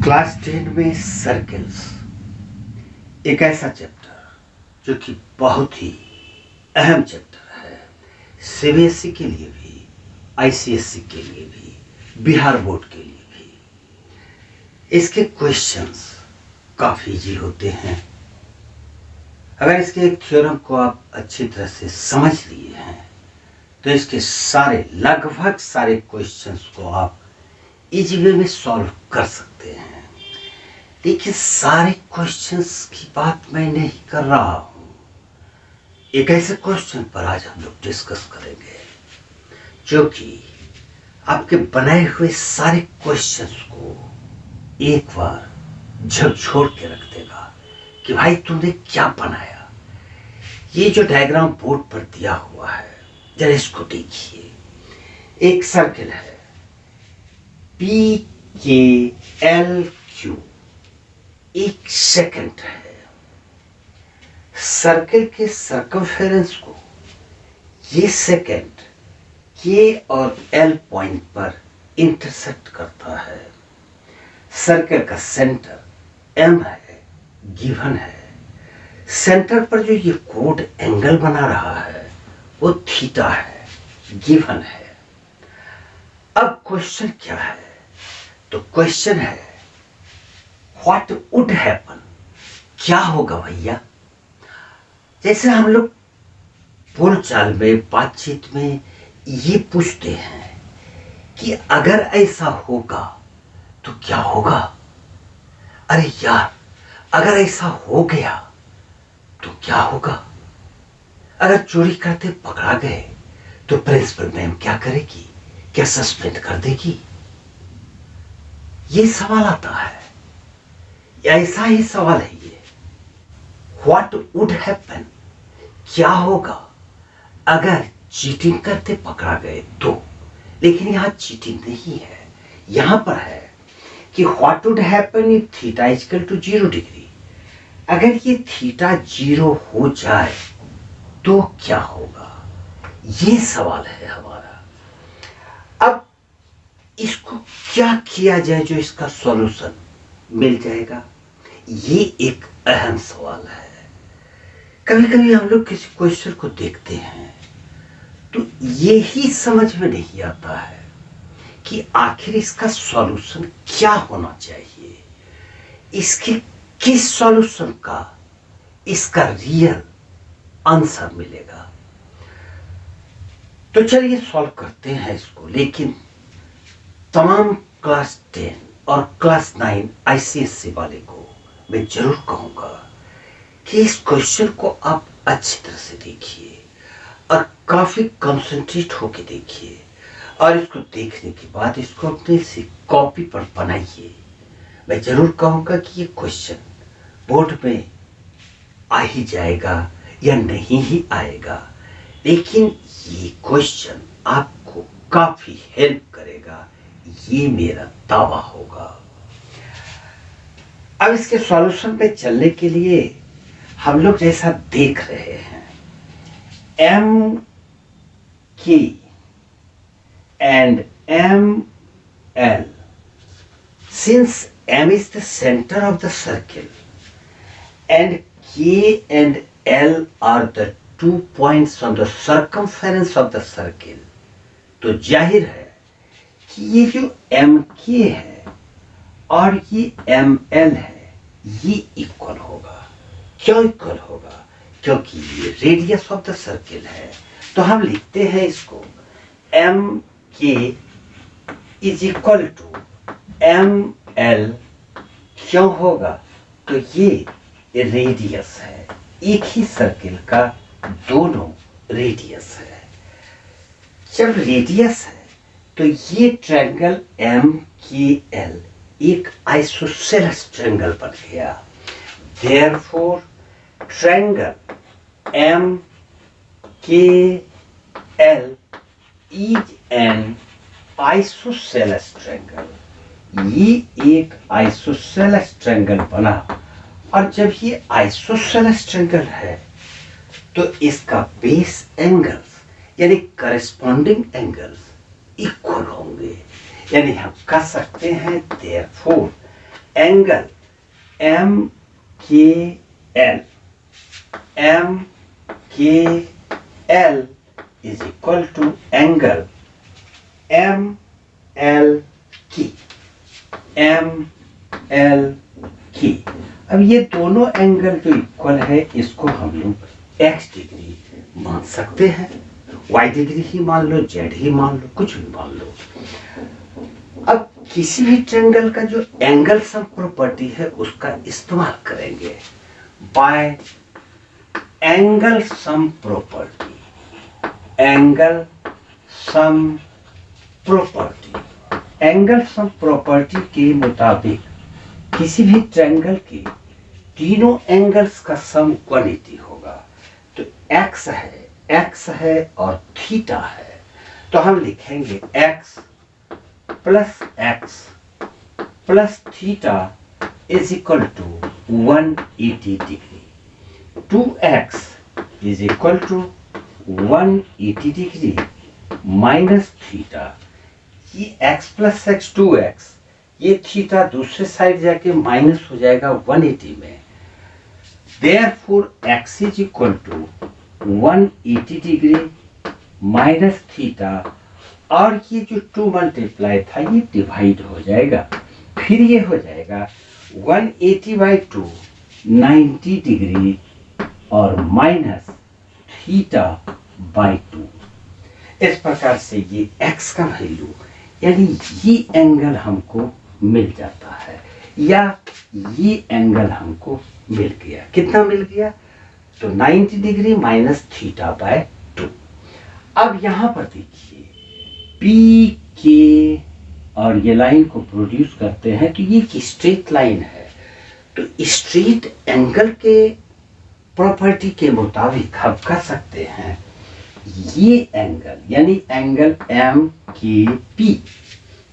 Class 10 में circles एक ऐसा चैप्टर जो कि बहुत ही अहम चैप्टर है, सीबीएसई के लिए भी, आईसीएसई के लिए भी, बिहार बोर्ड के लिए भी। इसके क्वेश्चंस काफ़ी इजी होते हैं। अगर इसके एक थ्योरम को आप अच्छी तरह से समझ लिए हैं तो इसके लगभग सारे क्वेश्चंस को आप इजी वे में सॉल्व कर सकते हैं। देखिए, सारे क्वेश्चंस की बात मैं नहीं कर रहा हूं। एक ऐसे क्वेश्चन पर आज हम लोग डिस्कस करेंगे जो कि आपके बनाए हुए सारे क्वेश्चंस को एक बार झकझोर के रख देगा कि भाई तुमने क्या बनाया। ये जो डायग्राम बोर्ड पर दिया हुआ है, जरा इसको देखिए। एक सर्किल है PKLQ, एक सेकंड है। सर्किल के सर्कमफेरेंस को ये सेकंड K और L पॉइंट पर इंटरसेक्ट करता है। सर्किल का सेंटर M है, गिवन है। सेंटर पर जो ये कोड एंगल बना रहा है वो थीटा है, गिवन है। अब क्वेश्चन क्या है? तो क्वेश्चन है व्हाट वुड हैपन, क्या होगा भैया। जैसे हम लोग बोलचाल में, बातचीत में ये पूछते हैं कि अगर ऐसा होगा तो क्या होगा। अरे यार, अगर ऐसा हो गया तो क्या होगा। अगर चोरी करते पकड़ा गए तो प्रिंसिपल मैम क्या करेगी, क्या सस्पेंड कर देगी। ये सवाल आता है, ऐसा ही सवाल है ये। व्हाट वुड हैपन, क्या होगा अगर चीटिंग करते पकड़ा गए तो। लेकिन यहां चीटिंग नहीं है, यहां पर है कि what would happen if theta is equal to 0 degree. अगर ये थीटा 0 हो जाए तो क्या होगा, ये सवाल है हमारा। अब इसको क्या किया जाए जो इसका सॉल्यूशन मिल जाएगा, ये एक अहम सवाल है। कभी कभी हम लोग किसी क्वेश्चन को देखते हैं तो ये ही समझ में नहीं आता है कि आखिर इसका सॉल्यूशन क्या होना चाहिए, इसके किस सॉल्यूशन का इसका रियल आंसर मिलेगा। तो चलिए सॉल्व करते हैं इसको। लेकिन तमाम क्लास 10 और क्लास 9 आईसीएसई वाले को मैं जरूर कहूंगा कि इस क्वेश्चन को आप अच्छी तरह से देखिए और काफी कंसंट्रेट होके देखिए, और इसको देखने के बाद इसको अपने से कॉपी पर बनाइए। मैं जरूर कहूंगा कि ये क्वेश्चन बोर्ड में आ ही जाएगा या नहीं ही आएगा, लेकिन ये क्वेश्चन आपको काफी हेल्प करेगा, ये मेरा दावा होगा। अब इसके सॉल्यूशन पे चलने के लिए हम लोग जैसा देख रहे हैं, M K and M L, since M is the center of the circle and K and L are the 2 points on the circumference of the circle, तो जाहिर है कि ये जो MK है और ये ML है ये इक्वल होगा। क्यों इक्वल होगा? क्योंकि ये रेडियस ऑफ द सर्किल है। तो हम लिखते हैं इसको MK is equal to ML। क्यों होगा? तो ये रेडियस है, एक ही सर्किल का दोनों रेडियस है। जब रेडियस है तो ये ट्रायंगल MKL एक आइसोसेलेस ट्रायंगल बन गया। Therefore, triangle MKL is an isosceles triangle। ये एक आइसोसेलेस ट्रायंगल बना, और जब ये आइसोसेलेस ट्रायंगल है तो इसका बेस एंगल्स यानी करस्पॉन्डिंग एंगल्स इक्वल होंगे। यानी हम कह सकते हैं therefore angle M K L, M K L is equal to angle M L K, M L K. अब ये दोनों एंगल जो इक्वल है, इसको हम लोग एक्स डिग्री मान सकते हैं, वाई डिग्री ही मान लो, जेड ही मान लो, कुछ भी मान लो। अब किसी भी ट्रायंगल का जो एंगल सम प्रॉपर्टी है उसका इस्तेमाल करेंगे, bye angle sum property, angle sum property. Angle sum property के मुताबिक किसी भी ट्रायंगल के तीनों एंगल्स का सम 180 होगा। तो एक्स है और थीटा है, तो हम लिखेंगे x plus theta is equal to 180 degree. 2x is equal to 180 degree minus theta, ये x प्लस एक्स 2x, ये थीटा दूसरे साइड जाके माइनस हो जाएगा 180 में। Therefore x is equal to 180 degree minus theta, और ये जो 2 मल्टीप्लाई था ये डिवाइड हो जाएगा, फिर ये हो जाएगा 180 बाई 2 90 डिग्री और माइनस थीटा बाई 2। इस प्रकार से ये x का वैल्यू यानी ये एंगल हमको मिल जाता है, या ये एंगल हमको मिल गया। कितना मिल गया? तो 90 डिग्री माइनस थीटा बाय 2। अब यहां पर देखिए पी के और ये लाइन को प्रोड्यूस करते हैं, तो ये एक स्ट्रेट लाइन है। तो स्ट्रेट एंगल के प्रॉपर्टी के मुताबिक हम कह सकते हैं ये एंगल यानी angle M K P.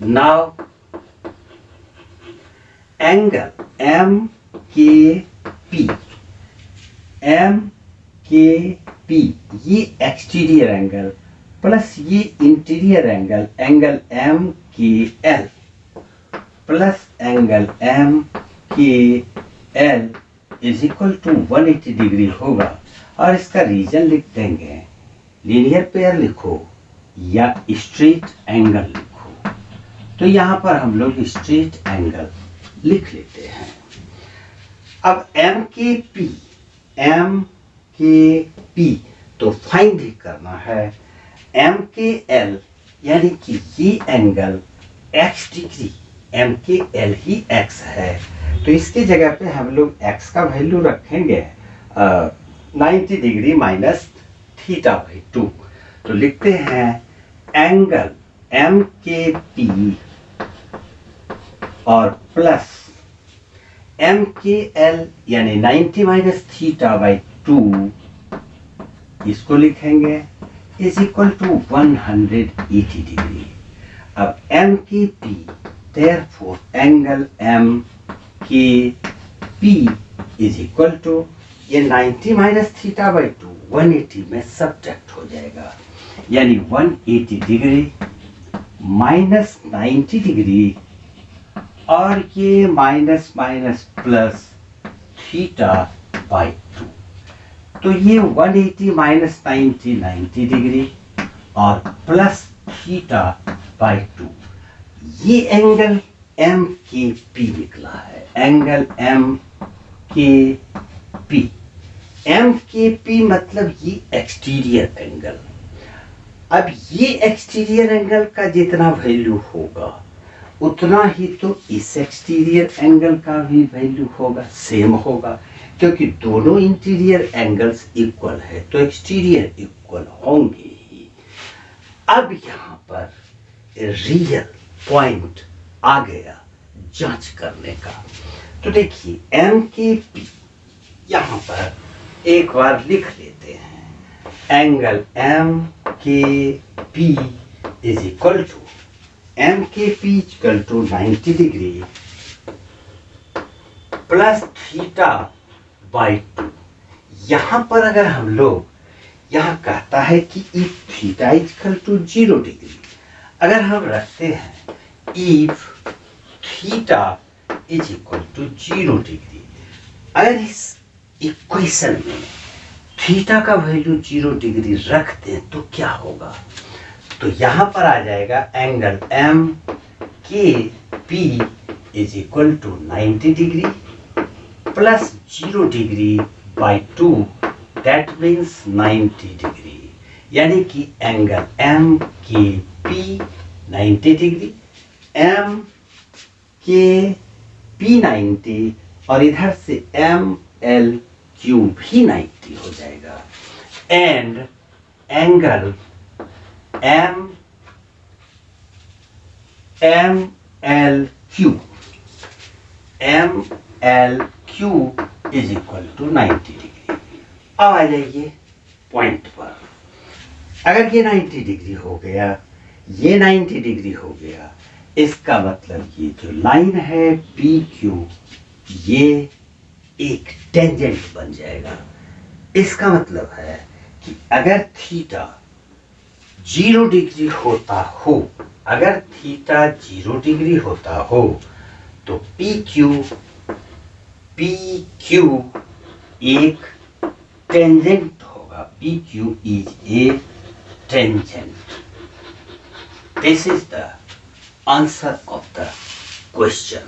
Now angle M K P, M K P ये एक्सटीरियर एंगल प्लस ये interior angle, angle M K L plus angle M K L is equal to 180 degree होगा। और इसका reason लिख देंगे, linear pair लिखो या straight angle लिखो। तो यहां पर हम लोग स्ट्रेट एंगल लिख लेते हैं। अब एम के पी तो फाइंड ही करना है एम के एल, यानी कि ये angle x degree, M K L ही x है, तो इसकी जगह पे हम लोग x का वैल्यू रखेंगे 90 डिग्री माइनस थीटा बाई 2। तो लिखते हैं एंगल एम के पी और प्लस एम के एल यानी 90 माइनस थीटा बाई 2, इसको लिखेंगे इज इक्वल टू 180 डिग्री। अब M K P, therefore angle M K P is equal to ये 90 माइनस थीटा बाई 2 180 में सब्ट्रैक्ट हो जाएगा, यानी 180 डिग्री माइनस 90 डिग्री और ये minus minus plus theta by 2। तो ये 180 माइनस 90 90 डिग्री और प्लस थीटा बाई 2, ये एंगल एम के पी निकला है, angle M K P. M K P मतलब ये एक्सटीरियर एंगल। अब ये एक्सटीरियर एंगल का जितना वैल्यू होगा उतना ही तो इस एक्सटीरियर एंगल का भी वैल्यू होगा, सेम होगा, क्योंकि दोनों इंटीरियर एंगल्स इक्वल है तो एक्सटीरियर इक्वल होंगे ही। अब यहाँ पर रियल पॉइंट आ गया जांच करने का। तो देखिए एम के पी यहाँ पर एक बार लिख लेते हैं, angle M K P is equal to M K P equal to 90 degree plus theta by 2। यहां पर अगर हम लोग यहां कहता है कि if theta equal to 0 degree, अगर हम रखते हैं if theta is equal to 0 degree. अगर इस इक्वेशन में थीटा का वैल्यू 0 डिग्री रख दें तो क्या होगा? तो यहां पर आ जाएगा angle M K P is equal to 90 degree plus 0 degree by 2, that means 90 degree. यानी कि angle M K P 90 degree, M K P 90 और इधर से एम एल क्यू भी 90 हो जाएगा। And angle M L Q is equal to 90 degree. अब आ जाइए पॉइंट पर। अगर ये 90 डिग्री हो गया, ये 90 डिग्री हो गया, इसका मतलब ये जो लाइन है पी क्यू, ये एक टेंजेंट बन जाएगा। इसका मतलब है कि अगर थीटा 0 डिग्री होता हो, अगर थीटा 0 डिग्री होता हो तो पी क्यू एक टेंजेंट होगा। P Q is a tangent. This is the answer of the question.